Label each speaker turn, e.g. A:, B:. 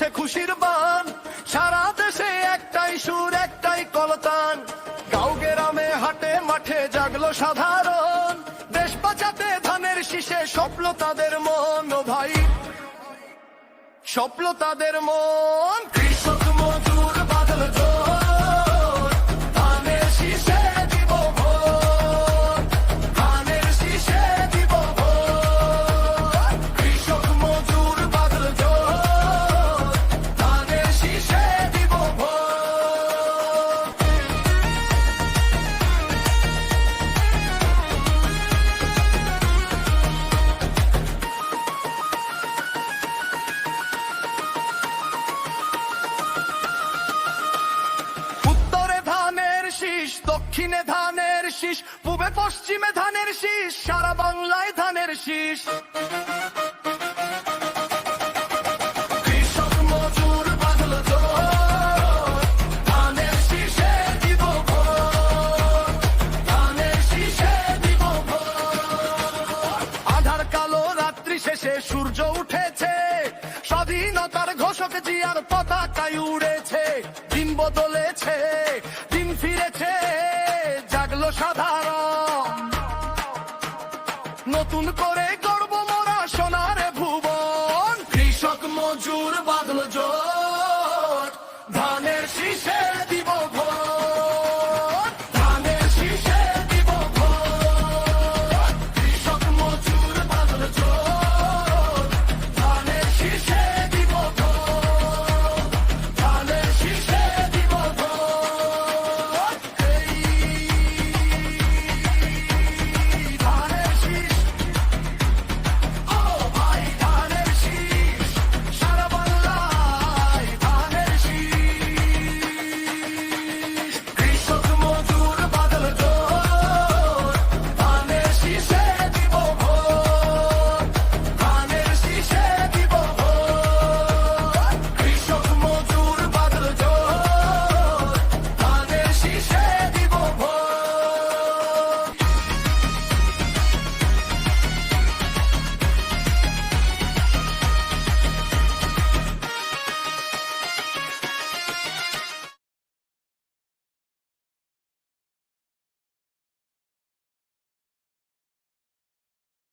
A: চলছে খুশির বান, সারা দেশে একটাই সুর একটাই কলতান। গাঁও গ্রামে হাটে মাঠে জাগলো সাধারণ, দেশ বাঁচাতে ধানের শীষে স্বপ্ন তাদের মন। ও ভাই, স্বপ্ন তাদের মন। কৃষক মজুর বাদল জোর, ধানের শীষে দিব ভোট, ধানের শীষে দিব ভোট। কৃষক মজুর বাদল জোর, ধানের শীষে দিব ভোট। উত্তরে ধানের শীষ, দক্ষিণে ধানের শীষ, পূবে পশ্চিমে ধানের শীষ, সারা বাংলায় ধানের শীষ। কৃষক মজুর বাদল জোর, ধানের শীষে দিব ভোট, ধানের শীষে দিব ভোট। আধার কালো রাত্রি শেষে সূর্য উঠেছে, স্বাধীনতার ঘোষক জিয়ার পতাকায় উড়েছে। দিন বদলেছে, দিন ফিরেছে, জাগলো সাধারণ, নতুন করে গর্ব মোরা সোনার ভুবন। কৃষক মজুর বাদল জোট, ধানের শীষে